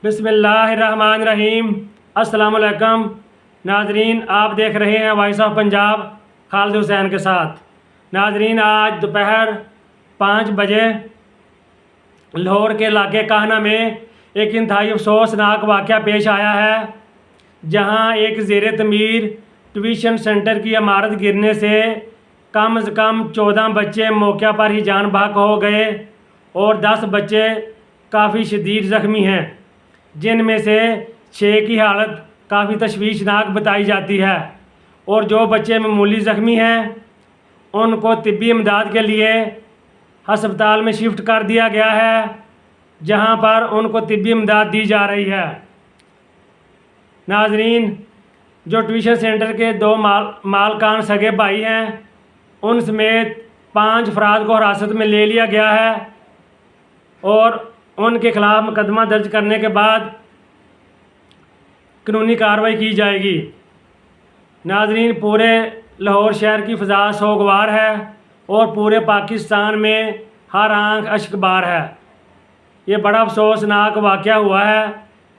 बिस्मिल्लाहिर्रहमानिर्रहीम। अस्सलाम वालेकुम नाजरीन, आप देख रहे हैं वॉइस ऑफ पंजाब खालिद हुसैन के साथ। नाजरीन, आज दोपहर 5 बजे लाहौर के इलाके काहना में एक इंतहाई अफसोसनाक वाक़या पेश आया है, जहां एक ज़ेर तमीर ट्यूशन सेंटर की इमारत गिरने से कम से कम 14 बच्चे मौके पर ही जान बहक हो गए और 10 बच्चे काफ़ी शदीद ज़ख्मी हैं, जिनमें से 6 की हालत काफ़ी तशवीशनाक बताई जाती है और जो बच्चे मामूली ज़ख्मी हैं उनको तिब्बी इमदाद के लिए हस्पताल में शिफ्ट कर दिया गया है, जहां पर उनको तिब्बी इमदाद दी जा रही है। नाजरीन, जो ट्यूशन सेंटर के 2 मालकान सगे भाई हैं, उन समेत 5 अफराद को हिरासत में ले लिया गया है और उनके खिलाफ मुकदमा दर्ज करने के बाद कानूनी कार्रवाई की जाएगी। नाजरीन, पूरे लाहौर शहर की फ़ज़ा सोगवार है और पूरे पाकिस्तान में हर आंख अश्कबार है। ये बड़ा अफसोसनाक वाक़या हुआ है।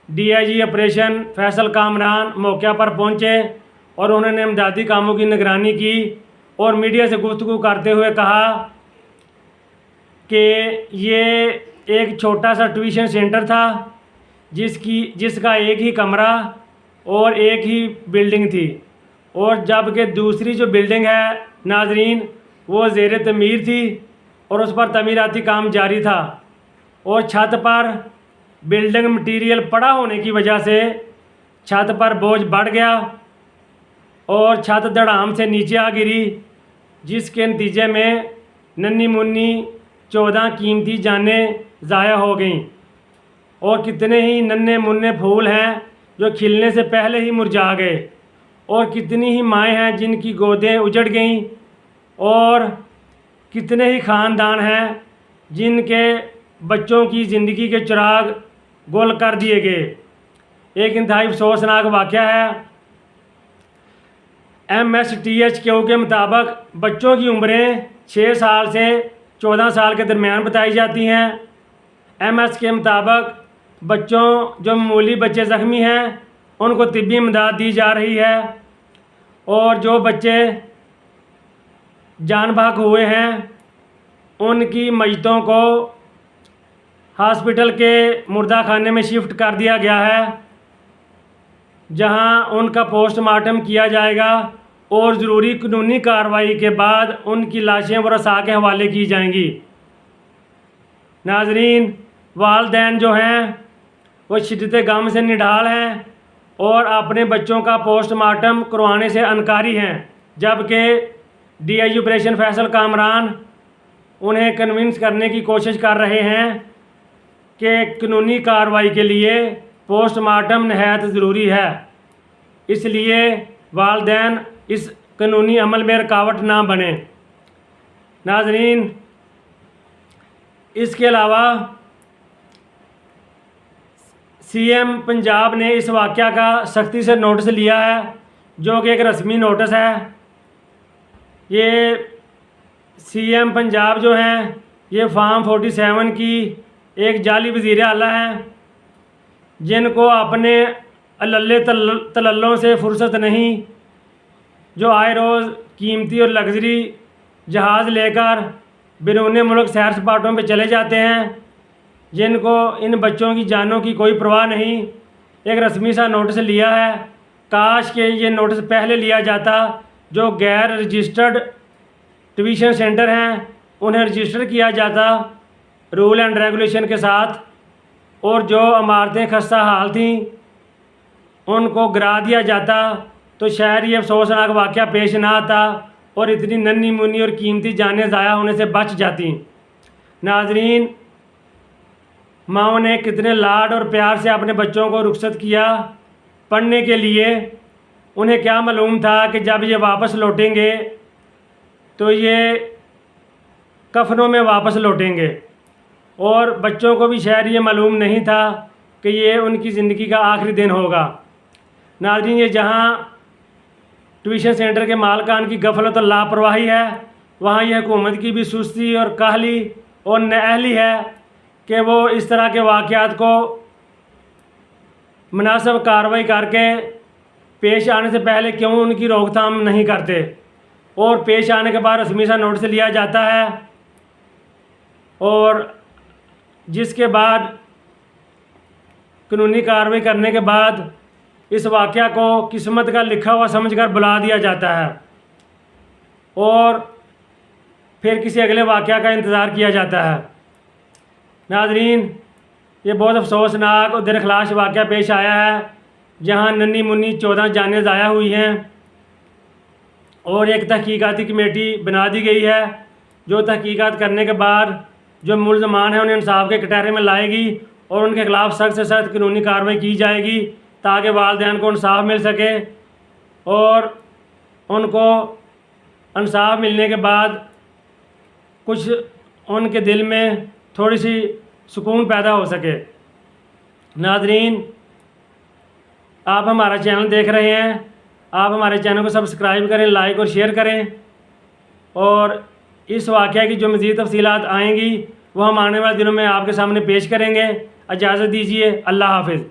DIG ऑपरेशन फैसल कामरान मौके पर पहुंचे और उन्होंने इमदादी कामों की निगरानी की और मीडिया से गुफ्तगू करते हुए कहा कि ये एक छोटा सा ट्यूशन सेंटर था जिसका एक ही कमरा और एक ही बिल्डिंग थी, और जबकि दूसरी जो बिल्डिंग है नाजरीन वो ज़ेर तमीर थी और उस पर तमीराती काम जारी था और छत पर बिल्डिंग मटीरियल पड़ा होने की वजह से छत पर बोझ बढ़ गया और छत धड़ाम से नीचे आ गिरी, जिसके नतीजे में नन्ही मुन्नी 14 कीमती जानें ज़ाया हो गईं और कितने ही नन्हे मुन्ने फूल हैं जो खिलने से पहले ही मुरझा गए और कितनी ही माएँ हैं जिनकी गोदें उजड़ गईं और कितने ही ख़ानदान हैं जिनके बच्चों की ज़िंदगी के चिराग गुल कर दिए गए। एक इंतहाई अफसोसनाक वाक़या है। MSTHQ के मुताबिक बच्चों की उम्रें 6 साल से 14 साल के दरमियान बताई जाती हैं। MS के मुताबिक बच्चों जो मामूली बच्चे ज़ख्मी हैं उनको तिब्बी इमदाद दी जा रही है और जो बच्चे जान बहक हुए हैं उनकी मैयतों को हॉस्पिटल के मुर्दा खाने में शिफ्ट कर दिया गया है, जहां उनका पोस्टमार्टम किया जाएगा और ज़रूरी कानूनी कार्रवाई के बाद उनकी लाशें वरसा के हवाले की जाएंगी। नाजरीन, वालिदैन जो हैं वो शिद्दत गम से निढाल हैं और अपने बच्चों का पोस्टमार्टम करवाने से अनकारी हैं, जबकि DIG ऑपरेशन फैसल कामरान उन्हें कन्विंस करने की कोशिश कर रहे हैं कि कानूनी कार्रवाई के लिए पोस्टमार्टम नहायत ज़रूरी है, इसलिए वालिदैन इस कानूनी अमल में रुकावट ना बने। नाजरीन, इसके अलावा CM पंजाब ने इस वाक़या का सख्ती से नोटिस लिया है, जो कि एक रस्मी नोटिस है। ये CM पंजाब जो हैं ये फार्म 47 की एक जाली वज़ीर आला हैं, जिनको अपने अल्ले तलल्लों से फुर्सत नहीं, जो आए रोज़ कीमती और लग्जरी जहाज़ लेकर बैरून मुल्क सैर सपाटों पे चले जाते हैं, जिनको इन बच्चों की जानों की कोई परवाह नहीं। एक रस्मी सा नोटिस लिया है। काश के ये नोटिस पहले लिया जाता। जो गैर रजिस्टर्ड ट्यूशन सेंटर हैं उन्हें रजिस्टर किया जाता रूल एंड रेगुलेशन के साथ, और जो इमारतें खस्ता हाल थीं उनको गिरा दिया जाता, तो शायद ये अफसोसनाक वाक़या पेश ना आता और इतनी नन्ही मुन्नी और कीमती जानें ज़ाया होने से बच जाती। नाजरीन, माँओं ने कितने लाड और प्यार से अपने बच्चों को रुखसत किया पढ़ने के लिए। उन्हें क्या मालूम था कि जब ये वापस लौटेंगे तो ये कफनों में वापस लौटेंगे, और बच्चों को भी शायद ये मालूम नहीं था कि ये उनकी ज़िंदगी का आखिरी दिन होगा। नाज़रीन, ये जहाँ ट्यूशन सेंटर के मालकान की गफलत और लापरवाही है, वहाँ ये हुकूमत की भी सुस्ती और काहली और नाअहली है कि वो इस तरह के वाक़यात को मुनासिब कार्रवाई करके पेश आने से पहले क्यों उनकी रोकथाम नहीं करते, और पेश आने के बाद रस्मी सा नोटिस लिया जाता है, और जिसके बाद कानूनी कार्रवाई करने के बाद इस वाक़या को किस्मत का लिखा हुआ समझकर बुला दिया जाता है और फिर किसी अगले वाक़या का इंतज़ार किया जाता है। नाज़रीन, ये बहुत अफसोसनाक और दिलखलाश वाक़या पेश आया है जहां नन्ही मुन्नी 14 जानें ज़ाया हुई हैं और एक तहकीकाती कमेटी बना दी गई है जो तहकीकात करने के बाद जो मुल्ज़मान हैं उन्हें इंसाफ के कटहरे में लाएगी और उनके ख़िलाफ़ सख्त से सख्त कानूनी कार्रवाई की जाएगी ताकि वालिदैन को इंसाफ मिल सके और उनको इंसाफ मिलने के बाद कुछ उनके दिल में थोड़ी सी सुकून पैदा हो सके। नाज़रीन, आप हमारा चैनल देख रहे हैं, आप हमारे चैनल को सब्सक्राइब करें, लाइक और शेयर करें, और इस वाक़या की जो मज़ीद तफ़सीलात आएंगी वो हम आने वाले दिनों में आपके सामने पेश करेंगे। इजाज़त दीजिए। अल्लाह हाफ़िज़।